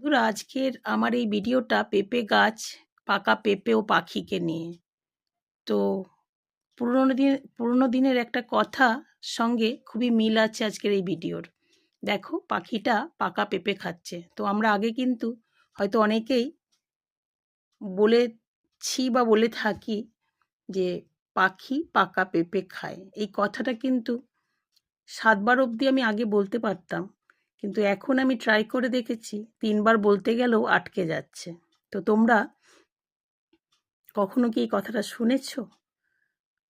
বন্ধুরা, আজকের আমার এই ভিডিওটা পেঁপে গাছ, পাকা পেঁপে ও পাখিকে নিয়ে। তো পুরোনো দিনের একটা কথা সঙ্গে খুবই মিল আছে আজকের এই ভিডিওর। দেখো, পাখিটা পাকা পেঁপে খাচ্ছে। তো আমরা আগে কিন্তু হয়তো অনেকেই বলেছি বা বলে থাকি যে পাখি পাকা পেঁপে খায়। এই কথাটা কিন্তু 7 বার অবধি আমি আগে বলতে পারতাম, কিন্তু এখন আমি ট্রাই করে দেখেছি 3 বার বলতে গেলেও আটকে যাচ্ছে। তো তোমরা কখনো কি এই কথাটা শুনেছ?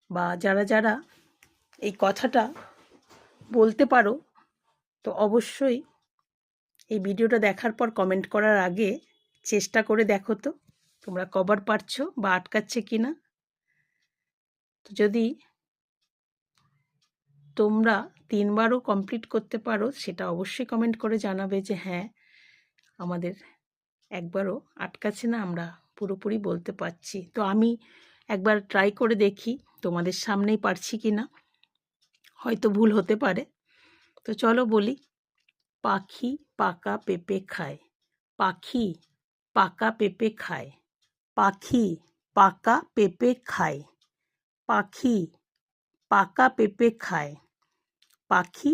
বা যারা যারা এই কথাটা বলতে পারো, তো অবশ্যই এই ভিডিওটা দেখার পর কমেন্ট করার আগে চেষ্টা করে দেখো তো তোমরা কবার পারছো বা আটকাচ্ছে কিনা। তো যদি তোমরা 3 বারও কমপ্লিট করতে পারো, সেটা অবশ্যই কমেন্ট করে জানাবে যে হ্যাঁ, আমাদের একবারও আটকাচ্ছে না, আমরা পুরোপুরি বলতে পারছি। তো আমি একবার ট্রাই করে দেখি তোমাদের সামনেই পারছি কি না, হয়তো ভুল হতে পারে। তো চলো বলি, পাখি পাকা পেঁপে খায়, পাখি পাকা পেঁপে খায়, পাখি পাকা পেঁপে খায়, পাখি পাকা পেঁপে খায়, পাখি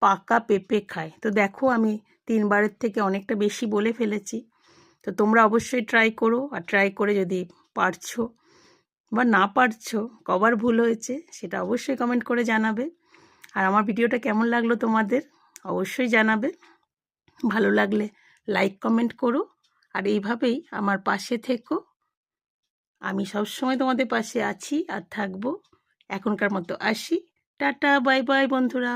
পাকা পেঁপে খায়। তো দেখো, আমি 3 বারের থেকে অনেকটা বেশি বলে ফেলেছি। তো তোমরা অবশ্যই ট্রাই করো, আর ট্রাই করে যদি পারছো বা না পারছো, কবার ভুল হয়েছে সেটা অবশ্যই কমেন্ট করে জানাবে। আর আমার ভিডিওটা কেমন লাগলো তোমাদের অবশ্যই জানাবে। ভালো লাগলে লাইক কমেন্ট করো, আর এইভাবেই আমার পাশে থেকো। আমি সবসময় তোমাদের পাশে আছি আর থাকবো। এখনকার মতো আসি, টাটা বাই বাই বন্ধুরা।